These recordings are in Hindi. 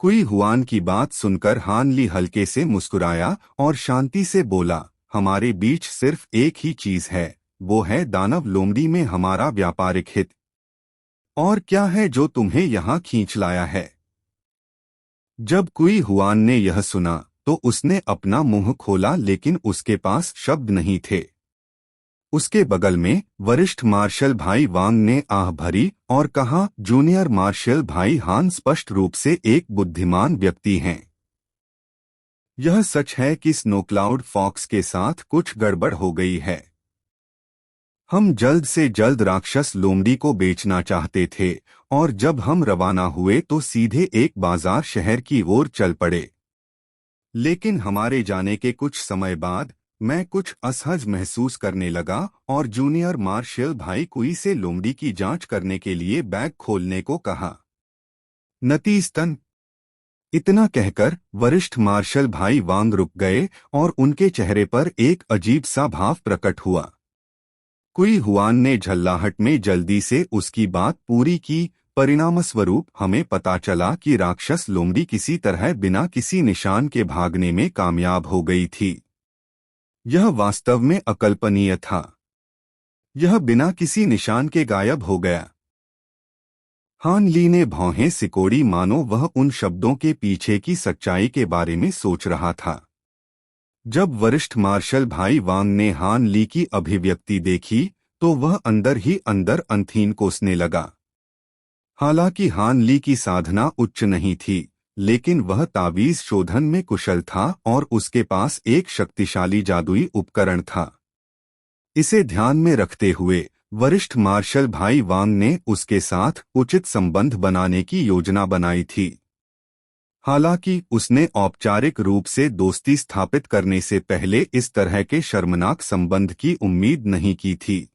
कुई हुआन की बात सुनकर हान ली हल्के से मुस्कुराया और शांति से बोला, हमारे बीच सिर्फ एक ही चीज है, वो है दानव लोमड़ी में हमारा व्यापारिक हित। और क्या है जो तुम्हें यहाँ खींच लाया है? जब कुई हुआन ने यह सुना तो उसने अपना मुंह खोला, लेकिन उसके पास शब्द नहीं थे। उसके बगल में वरिष्ठ मार्शल भाई वांग ने आह भरी और कहा, जूनियर मार्शल भाई हान स्पष्ट रूप से एक बुद्धिमान व्यक्ति हैं। यह सच है कि स्नोक्लाउड फॉक्स के साथ कुछ गड़बड़ हो गई है। हम जल्द से जल्द राक्षस लोमड़ी को बेचना चाहते थे और जब हम रवाना हुए तो सीधे एक बाजार शहर की ओर चल पड़े। लेकिन हमारे जाने के कुछ समय बाद मैं कुछ असहज महसूस करने लगा और जूनियर मार्शल भाई कुई से लोमड़ी की जांच करने के लिए बैग खोलने को कहा। नतीजतन इतना कहकर वरिष्ठ मार्शल भाई वांग रुक गए और उनके चेहरे पर एक अजीब सा भाव प्रकट हुआ। कुई हुआन ने झल्लाहट में जल्दी से उसकी बात पूरी की। परिणामस्वरूप हमें पता चला कि राक्षस लोमड़ी किसी तरह बिना किसी निशान के भागने में कामयाब हो गई थी। यह वास्तव में अकल्पनीय था। यह बिना किसी निशान के गायब हो गया। हान ली ने भौहें सिकोड़ी, मानो वह उन शब्दों के पीछे की सच्चाई के बारे में सोच रहा था। जब वरिष्ठ मार्शल भाई वांग ने हान ली की अभिव्यक्ति देखी तो वह अंदर ही अंदर अंथीन कोसने लगा। हालांकि हान ली की साधना उच्च नहीं थी, लेकिन वह तावीज शोधन में कुशल था और उसके पास एक शक्तिशाली जादुई उपकरण था। इसे ध्यान में रखते हुए वरिष्ठ मार्शल भाई वांग ने उसके साथ उचित संबंध बनाने की योजना बनाई थी। हालांकि उसने औपचारिक रूप से दोस्ती स्थापित करने से पहले इस तरह के शर्मनाक संबंध की उम्मीद नहीं की थी।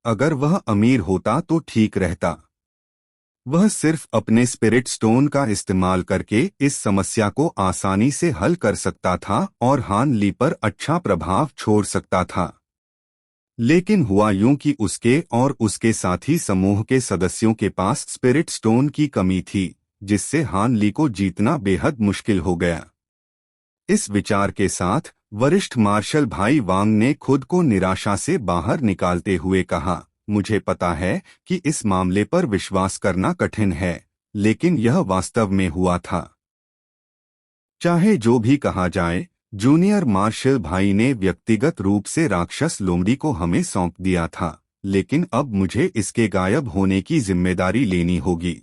अगर वह अमीर होता तो ठीक रहता। वह सिर्फ अपने स्पिरिट स्टोन का इस्तेमाल करके इस समस्या को आसानी से हल कर सकता था और हान ली पर अच्छा प्रभाव छोड़ सकता था। लेकिन हुआ यूं कि उसके और उसके साथी समूह के सदस्यों के पास स्पिरिट स्टोन की कमी थी, जिससे हान ली को जीतना बेहद मुश्किल हो गया। इस विचार के साथ वरिष्ठ मार्शल भाई वांग ने खुद को निराशा से बाहर निकालते हुए कहा, मुझे पता है कि इस मामले पर विश्वास करना कठिन है, लेकिन यह वास्तव में हुआ था। चाहे जो भी कहा जाए, जूनियर मार्शल भाई ने व्यक्तिगत रूप से राक्षस लोमड़ी को हमें सौंप दिया था, लेकिन अब मुझे इसके गायब होने की जिम्मेदारी लेनी होगी।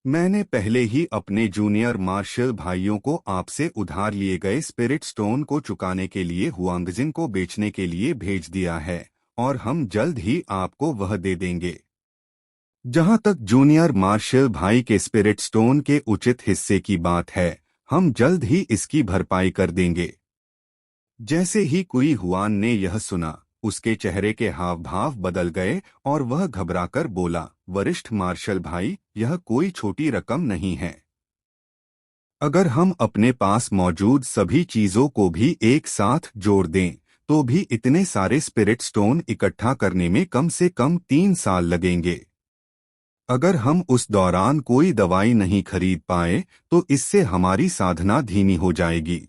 मैंने पहले ही अपने जूनियर मार्शल भाइयों को आपसे उधार लिए गए स्पिरिट स्टोन को चुकाने के लिए हुआंगजिन को बेचने के लिए भेज दिया है और हम जल्द ही आपको वह दे देंगे। जहां तक जूनियर मार्शल भाई के स्पिरिट स्टोन के उचित हिस्से की बात है, हम जल्द ही इसकी भरपाई कर देंगे। जैसे ही कुई हुआन ने यह सुना, उसके चेहरे के हाव भाव बदल गए और वह घबराकर बोला, वरिष्ठ मार्शल भाई, यह कोई छोटी रकम नहीं है। अगर हम अपने पास मौजूद सभी चीजों को भी एक साथ जोड़ दें तो भी इतने सारे स्पिरिट स्टोन इकट्ठा करने में कम से कम 3 साल लगेंगे। अगर हम उस दौरान कोई दवाई नहीं खरीद पाए तो इससे हमारी साधना धीमी हो जाएगी।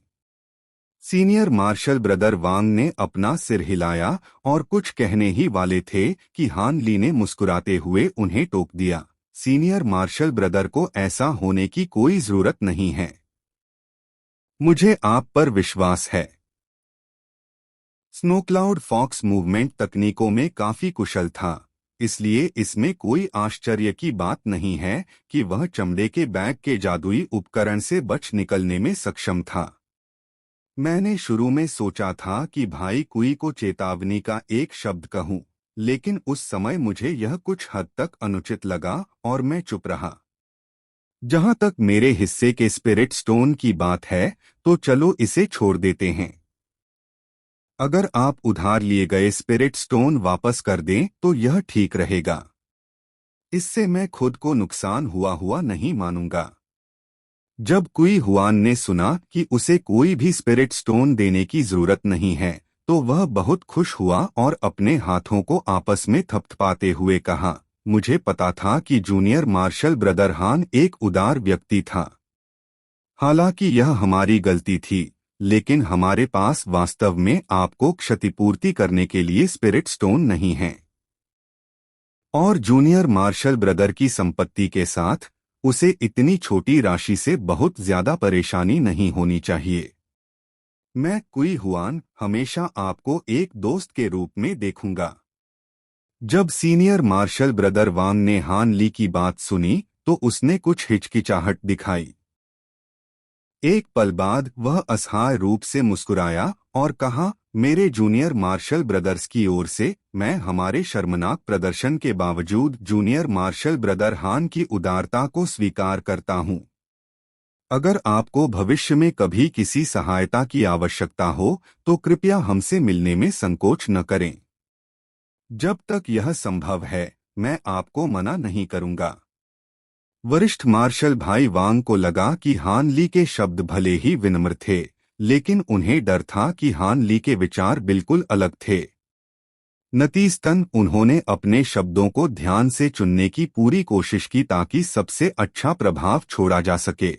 सीनियर मार्शल ब्रदर वांग ने अपना सिर हिलाया और कुछ कहने ही वाले थे कि हान ली ने मुस्कुराते हुए उन्हें टोक दिया, सीनियर मार्शल ब्रदर को ऐसा होने की कोई जरूरत नहीं है। मुझे आप पर विश्वास है। स्नोक्लाउड फॉक्स मूवमेंट तकनीकों में काफी कुशल था, इसलिए इसमें कोई आश्चर्य की बात नहीं है कि वह चमड़े के बैग के जादुई उपकरण से बच निकलने में सक्षम था। मैंने शुरू में सोचा था कि भाई कुई को चेतावनी का एक शब्द कहूं, लेकिन उस समय मुझे यह कुछ हद तक अनुचित लगा और मैं चुप रहा। जहां तक मेरे हिस्से के स्पिरिट स्टोन की बात है तो चलो इसे छोड़ देते हैं। अगर आप उधार लिए गए स्पिरिट स्टोन वापस कर दें तो यह ठीक रहेगा। इससे मैं खुद को नुकसान हुआ नहीं मानूंगा। जब कुई हुआन ने सुना कि उसे कोई भी स्पिरिट स्टोन देने की जरूरत नहीं है तो वह बहुत खुश हुआ और अपने हाथों को आपस में थपथपाते हुए कहा, मुझे पता था कि जूनियर मार्शल ब्रदर हान एक उदार व्यक्ति था। हालांकि यह हमारी गलती थी, लेकिन हमारे पास वास्तव में आपको क्षतिपूर्ति करने के लिए स्पिरिट स्टोन नहीं है। और जूनियर मार्शल ब्रदर की संपत्ति के साथ उसे इतनी छोटी राशि से बहुत ज्यादा परेशानी नहीं होनी चाहिए। मैं कुई हुआन हमेशा आपको एक दोस्त के रूप में देखूंगा। जब सीनियर मार्शल ब्रदर वांग ने हान ली की बात सुनी तो उसने कुछ हिचकिचाहट दिखाई। एक पल बाद वह असहाय रूप से मुस्कुराया और कहा, मेरे जूनियर मार्शल ब्रदर्स की ओर से मैं हमारे शर्मनाक प्रदर्शन के बावजूद जूनियर मार्शल ब्रदर हान की उदारता को स्वीकार करता हूं। अगर आपको भविष्य में कभी किसी सहायता की आवश्यकता हो तो कृपया हमसे मिलने में संकोच न करें। जब तक यह संभव है मैं आपको मना नहीं करूंगा। वरिष्ठ मार्शल भाई वांग को लगा कि हान ली के शब्द भले ही विनम्र थे, लेकिन उन्हें डर था कि हान ली के विचार बिल्कुल अलग थे। नतीजतन उन्होंने अपने शब्दों को ध्यान से चुनने की पूरी कोशिश की ताकि सबसे अच्छा प्रभाव छोड़ा जा सके।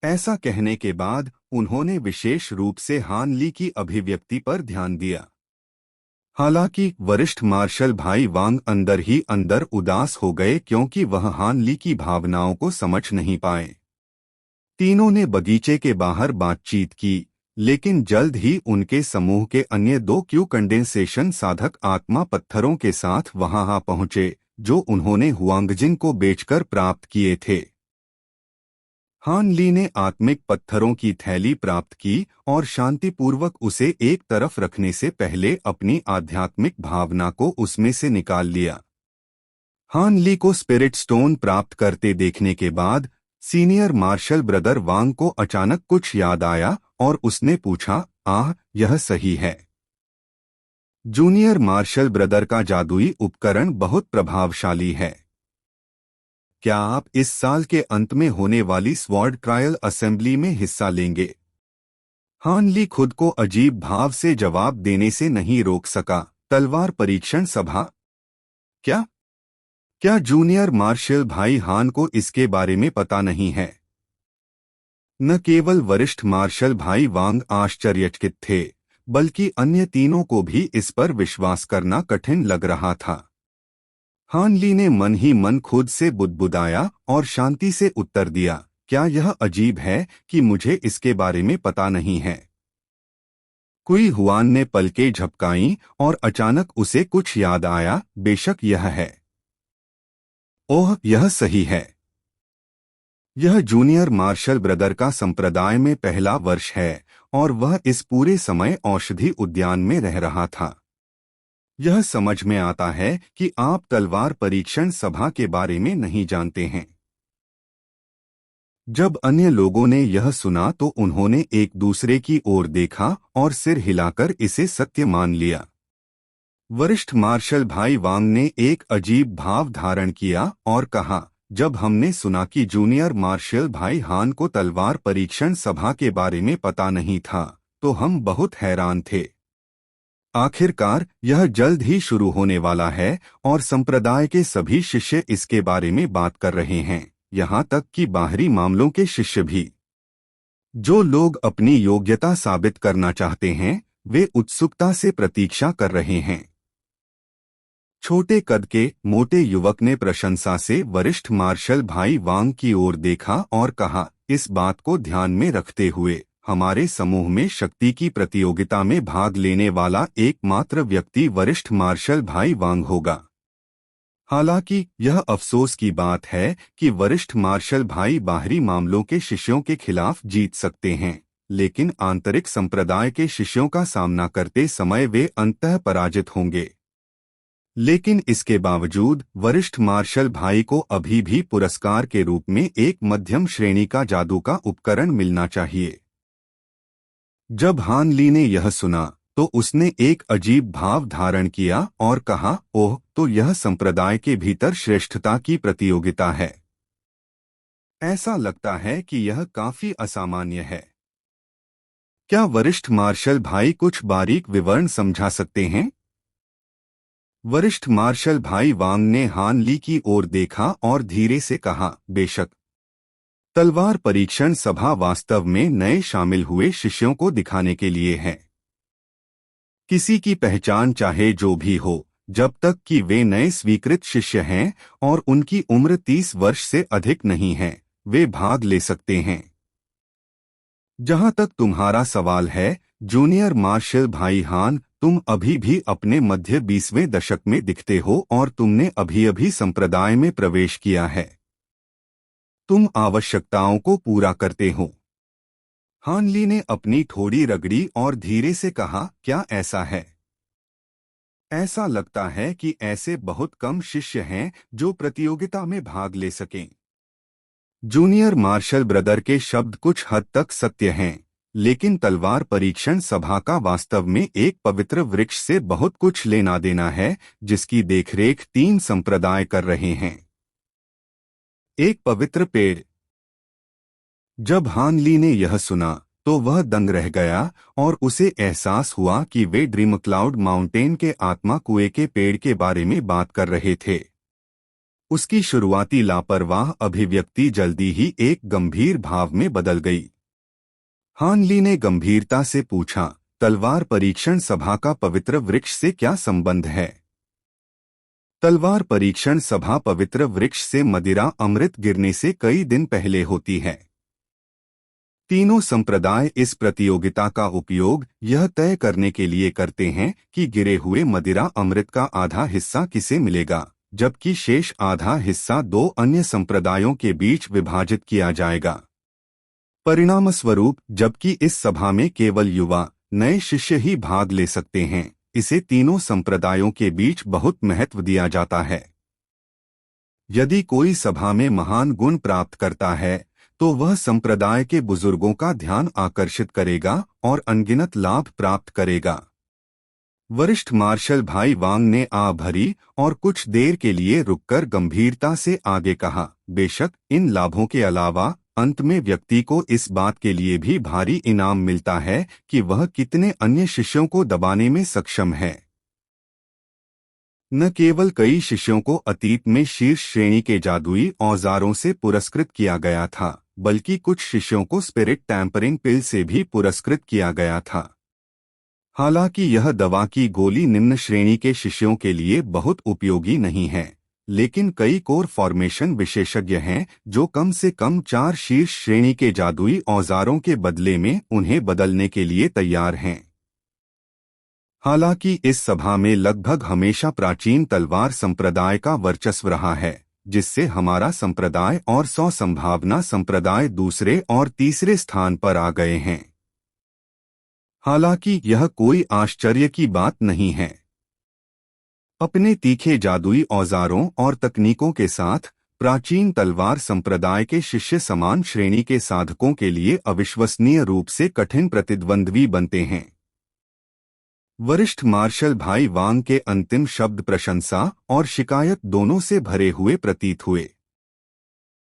ऐसा कहने के बाद उन्होंने विशेष रूप से हान ली की अभिव्यक्ति पर ध्यान दिया। हालांकि वरिष्ठ मार्शल भाई वांग अंदर ही अंदर उदास हो गए क्योंकि वह हान ली की भावनाओं को समझ नहीं पाए। तीनों ने बगीचे के बाहर बातचीत की, लेकिन जल्द ही उनके समूह के अन्य दो क्यू कंडेंसेशन साधक आत्मा पत्थरों के साथ वहां आ पहुंचे, जो उन्होंने हुआंगजिन को बेचकर प्राप्त किए थे। हान ली ने आत्मिक पत्थरों की थैली प्राप्त की और शांतिपूर्वक उसे एक तरफ रखने से पहले अपनी आध्यात्मिक भावना को उसमें से निकाल लिया। हान ली को स्पिरिट स्टोन प्राप्त करते देखने के बाद सीनियर मार्शल ब्रदर वांग को अचानक कुछ याद आया और उसने पूछा, आह, यह सही है। जूनियर मार्शल ब्रदर का जादुई उपकरण बहुत प्रभावशाली है। क्या आप इस साल के अंत में होने वाली स्वॉर्ड ट्रायल असेंबली में हिस्सा लेंगे? हान ली खुद को अजीब भाव से जवाब देने से नहीं रोक सका। तलवार परीक्षण सभा? क्या क्या जूनियर मार्शल भाई हान को इसके बारे में पता नहीं है? न केवल वरिष्ठ मार्शल भाई वांग आश्चर्यचकित थे, बल्कि अन्य तीनों को भी इस पर विश्वास करना कठिन लग रहा था। हान ली ने मन ही मन खुद से बुदबुदाया और शांति से उत्तर दिया, क्या यह अजीब है कि मुझे इसके बारे में पता नहीं है? कुई हुआन ने पलकें झपकाईं और अचानक उसे कुछ याद आया, बेशक यह है। ओह, यह सही है। यह जूनियर मार्शल ब्रदर का संप्रदाय में पहला वर्ष है और वह इस पूरे समय औषधि उद्यान में रह रहा था। यह समझ में आता है कि आप तलवार परीक्षण सभा के बारे में नहीं जानते हैं। जब अन्य लोगों ने यह सुना तो उन्होंने एक दूसरे की ओर देखा और सिर हिलाकर इसे सत्य मान लिया। वरिष्ठ मार्शल भाई वांग ने एक अजीब भाव धारण किया और कहा, जब हमने सुना कि जूनियर मार्शल भाई हान को तलवार परीक्षण सभा के बारे में पता नहीं था तो हम बहुत हैरान थे। आखिरकार यह जल्द ही शुरू होने वाला है और संप्रदाय के सभी शिष्य इसके बारे में बात कर रहे हैं, यहाँ तक कि बाहरी मामलों के शिष्य भी। जो लोग अपनी योग्यता साबित करना चाहते हैं वे उत्सुकता से प्रतीक्षा कर रहे हैं। छोटे कद के मोटे युवक ने प्रशंसा से वरिष्ठ मार्शल भाई वांग की ओर देखा और कहा, इस बात को ध्यान में रखते हुए हमारे समूह में शक्ति की प्रतियोगिता में भाग लेने वाला एकमात्र व्यक्ति वरिष्ठ मार्शल भाई वांग होगा। हालांकि यह अफसोस की बात है कि वरिष्ठ मार्शल भाई बाहरी मामलों के शिष्यों के खिलाफ जीत सकते हैं, लेकिन आंतरिक संप्रदाय के शिष्यों का सामना करते समय वे अंततः पराजित होंगे। लेकिन इसके बावजूद वरिष्ठ मार्शल भाई को अभी भी पुरस्कार के रूप में एक मध्यम श्रेणी का जादू का उपकरण मिलना चाहिए। जब हान ली ने यह सुना तो उसने एक अजीब भाव धारण किया और कहा, ओह, तो यह संप्रदाय के भीतर श्रेष्ठता की प्रतियोगिता है। ऐसा लगता है कि यह काफी असामान्य है। क्या वरिष्ठ मार्शल भाई कुछ बारीक विवरण समझा सकते हैं? वरिष्ठ मार्शल भाई वांग ने हान ली की ओर देखा और धीरे से कहा, बेशक। तलवार परीक्षण सभा वास्तव में नए शामिल हुए शिष्यों को दिखाने के लिए है। किसी की पहचान चाहे जो भी हो, जब तक कि वे नए स्वीकृत शिष्य हैं और उनकी उम्र 30 वर्ष से अधिक नहीं है, वे भाग ले सकते हैं। जहां तक तुम्हारा सवाल है, जूनियर मार्शल भाई हान, तुम अभी भी अपने मध्य 20वें दशक में दिखते हो और तुमने अभी अभी संप्रदाय में प्रवेश किया है। तुम आवश्यकताओं को पूरा करते हो। हान ली ने अपनी ठोड़ी रगड़ी और धीरे से कहा, क्या ऐसा है? ऐसा लगता है कि ऐसे बहुत कम शिष्य हैं जो प्रतियोगिता में भाग ले सकें। जूनियर मार्शल ब्रदर के शब्द कुछ हद तक सत्य हैं, लेकिन तलवार परीक्षण सभा का वास्तव में एक पवित्र वृक्ष से बहुत कुछ लेना देना है, जिसकी देखरेख 3 संप्रदाय कर रहे हैं। एक पवित्र पेड़। जब हान ली ने यह सुना तो वह दंग रह गया और उसे एहसास हुआ कि वे ड्रीम क्लाउड माउंटेन के आत्मा कुएं के पेड़ के बारे में बात कर रहे थे। उसकी शुरुआती लापरवाह अभिव्यक्ति जल्दी ही एक गंभीर भाव में बदल गई। हान ली ने गंभीरता से पूछा, तलवार परीक्षण सभा का पवित्र वृक्ष से क्या संबंध है? तलवार परीक्षण सभा पवित्र वृक्ष से मदिरा अमृत गिरने से कई दिन पहले होती है। तीनों संप्रदाय इस प्रतियोगिता का उपयोग यह तय करने के लिए करते हैं कि गिरे हुए मदिरा अमृत का आधा हिस्सा किसे मिलेगा, जबकि शेष आधा हिस्सा 2 अन्य संप्रदायों के बीच विभाजित किया जाएगा। परिणामस्वरूप, जबकि इस सभा में केवल युवा नए शिष्य ही भाग ले सकते हैं, इसे तीनों संप्रदायों के बीच बहुत महत्व दिया जाता है। यदि कोई सभा में महान गुण प्राप्त करता है तो वह संप्रदाय के बुजुर्गों का ध्यान आकर्षित करेगा और अनगिनत लाभ प्राप्त करेगा। वरिष्ठ मार्शल भाई वांग ने आ भरी और कुछ देर के लिए रुककर गंभीरता से आगे कहा, बेशक इन लाभों के अलावा अंत में व्यक्ति को इस बात के लिए भी भारी इनाम मिलता है कि वह कितने अन्य शिष्यों को दबाने में सक्षम है। न केवल कई शिष्यों को अतीत में शीर्ष श्रेणी के जादुई औजारों से पुरस्कृत किया गया था, बल्कि कुछ शिष्यों को स्पिरिट टैंपरिंग पिल से भी पुरस्कृत किया गया था। हालांकि यह दवा की गोली निम्न श्रेणी के शिष्यों के लिए बहुत उपयोगी नहीं है, लेकिन कई कोर फॉर्मेशन विशेषज्ञ हैं जो कम से कम 4 शीर्ष श्रेणी के जादुई औजारों के बदले में उन्हें बदलने के लिए तैयार हैं। हालांकि इस सभा में लगभग हमेशा प्राचीन तलवार संप्रदाय का वर्चस्व रहा है, जिससे हमारा संप्रदाय और 100 संभावना संप्रदाय दूसरे और तीसरे स्थान पर आ गए हैं। हालांकि यह कोई आश्चर्य की बात नहीं है। अपने तीखे जादुई औजारों और तकनीकों के साथ प्राचीन तलवार संप्रदाय के शिष्य समान श्रेणी के साधकों के लिए अविश्वसनीय रूप से कठिन प्रतिद्वंद्वी बनते हैं। वरिष्ठ मार्शल भाई वांग के अंतिम शब्द प्रशंसा और शिकायत दोनों से भरे हुए प्रतीत हुए।